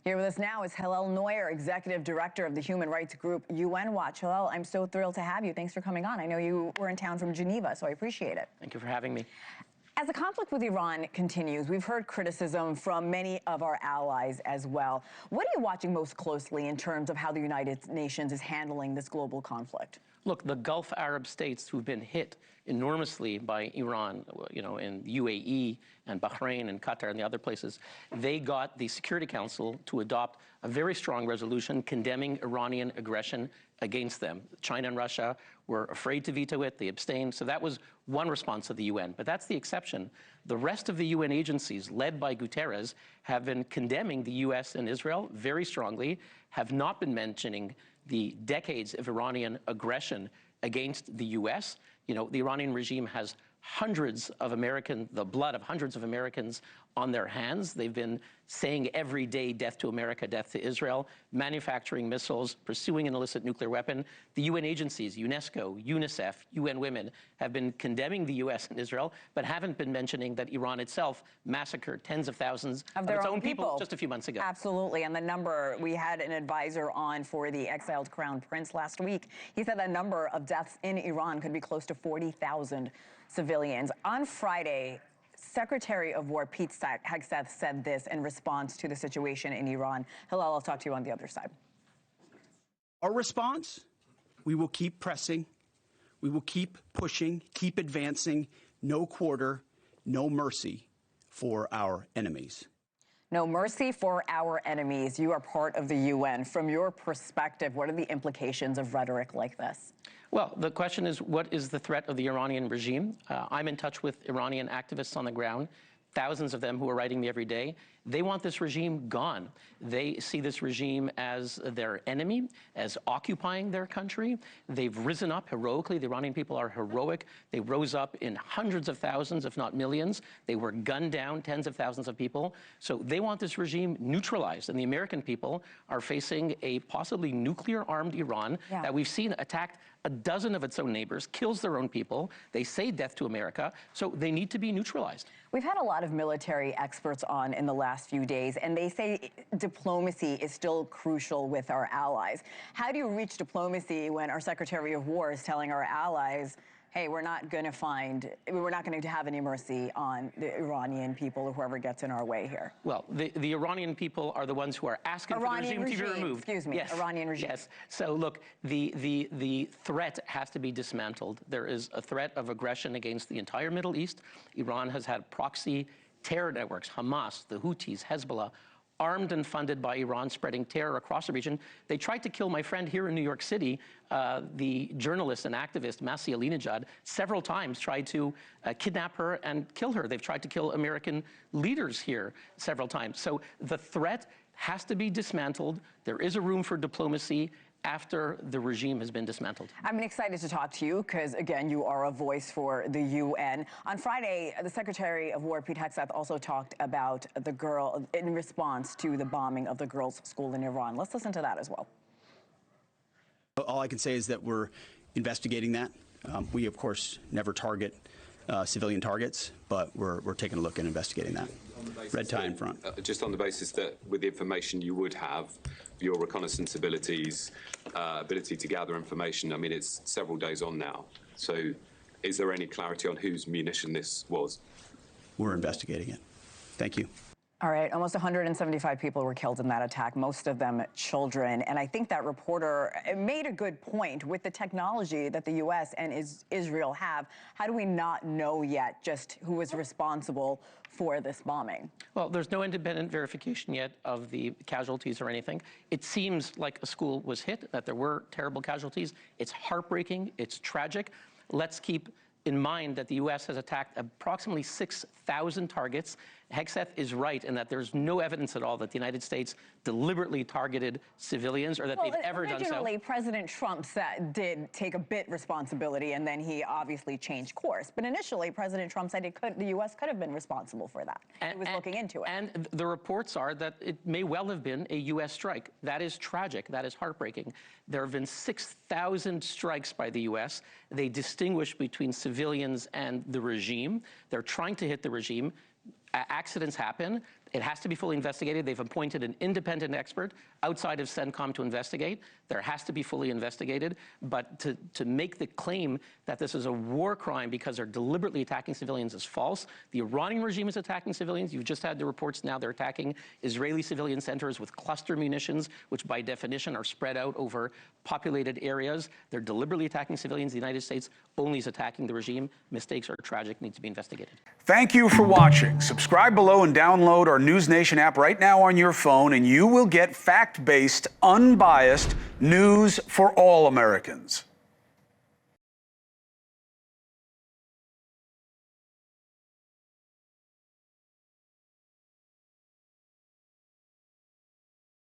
Here with us now is Hillel Neuer, Executive Director of the human rights group UN Watch. Hillel, I'm so thrilled to have you. Thanks for coming on. I know you were in town from Geneva, so I appreciate it. Thank you for having me. As the conflict with Iran continues, we've heard criticism from many of our allies as well. What are you watching most closely in terms of how the United Nations is handling this global conflict? Look, the Gulf Arab states who've been hit enormously by Iran, in UAE and Bahrain and Qatar and the other places, they got the Security Council to adopt a very strong resolution condemning Iranian aggression against them. China and Russia were afraid to veto it. They abstained. So that was one response of the UN. But that's the exception. The rest of the UN agencies, led by Guterres, have been condemning the US and Israel very strongly, have not been mentioning the decades of Iranian aggression against the US. The Iranian regime has the blood of hundreds of Americans on their hands. They've been saying every day, death to America, death to Israel, manufacturing missiles, pursuing an illicit nuclear weapon. The UN agencies, UNESCO, UNICEF, UN Women, have been condemning the US and Israel, but haven't been mentioning that Iran itself massacred tens of thousands of its own people just a few months ago. Absolutely, and the number, we had an advisor on for the exiled crown prince last week. He said the number of deaths in Iran could be close to 40,000 civilians. On Friday, Secretary of War Pete Hegseth said this in response to the situation in Iran. Hillel, I'll talk to you on the other side. Our response, we will keep pressing, we will keep pushing, keep advancing, no quarter, no mercy for our enemies. No mercy for our enemies. You are part of the UN. From your perspective, what are the implications of rhetoric like this? Well, the question is, what is the threat of the Iranian regime? I'm in touch with Iranian activists on the ground, thousands of them who are writing me every day. They want this regime gone. They see this regime as their enemy, as occupying their country. They've risen up heroically. The Iranian people are heroic. They rose up in hundreds of thousands, if not millions. They were gunned down, tens of thousands of people. So they want this regime neutralized. And the American people are facing a possibly nuclear-armed Iran that we've seen attacked a dozen of its own neighbors, kills their own people. They say death to America. So they need to be neutralized. We've had a lot of military experts on in the last few days, and they say diplomacy is still crucial with our allies. How do you reach diplomacy when our Secretary of War is telling our allies, hey, we're not going to have any mercy on the Iranian people or whoever gets in our way here? Well, the Iranian people are the ones who are asking for the regime to be removed. Excuse me, yes. Iranian regime. Yes. So look, the threat has to be dismantled. There is a threat of aggression against the entire Middle East. Iran has had proxy terror networks, Hamas, the Houthis, Hezbollah, armed and funded by Iran, spreading terror across the region. They tried to kill my friend here in New York City, the journalist and activist, Masih Alinejad, several times tried to kidnap her and kill her. They've tried to kill American leaders here several times. So the threat has to be dismantled. There is a room for diplomacy after the regime has been dismantled. I'm excited to talk to you because, again, you are a voice for the UN. On Friday, the Secretary of War, Pete Hegseth, also talked about the girl in response to the bombing of the girls' school in Iran. Let's listen to that as well. All I can say is that we're investigating that. We, of course, never target civilian targets, but we're taking a look and investigating that. Red tie in front. Just on the basis that with the information you would have, your reconnaissance abilities, ability to gather information, I mean, it's several days on now. So is there any clarity on whose munition this was? We're investigating it. Thank you. All right, almost 175 people were killed in that attack, most of them children. And I think that reporter made a good point. With the technology that the U.S. and Israel have, how do we not know yet just who was responsible for this bombing? Well, there's no independent verification yet of the casualties or anything. It seems like a school was hit, that there were terrible casualties. It's heartbreaking. It's tragic. Let's keep in mind that the U.S. has attacked approximately 6,000 targets. Hegseth is right in that there's no evidence at all that the United States deliberately targeted civilians or that they've ever done so. Originally, President Trump did take a bit responsibility, and then he obviously changed course. But initially, President Trump said the U.S. could have been responsible for that. He was looking into it. And the reports are that it may well have been a U.S. strike. That is tragic. That is heartbreaking. There have been 6,000 strikes by the U.S. They distinguish between civilians and the regime. They're trying to hit the regime. accidents happen. It has to be fully investigated. They've appointed an independent expert outside of CENTCOM to investigate. There has to be fully investigated. But to make the claim that this is a war crime because they're deliberately attacking civilians is false. The Iranian regime is attacking civilians. You've just had the reports now they're attacking Israeli civilian centers with cluster munitions, which by definition are spread out over populated areas. They're deliberately attacking civilians. The United States only is attacking the regime. Mistakes are tragic, need to be investigated. Thank you for watching. Subscribe below and download our NewsNation app right now on your phone, and you will get fact-based, unbiased news for all Americans.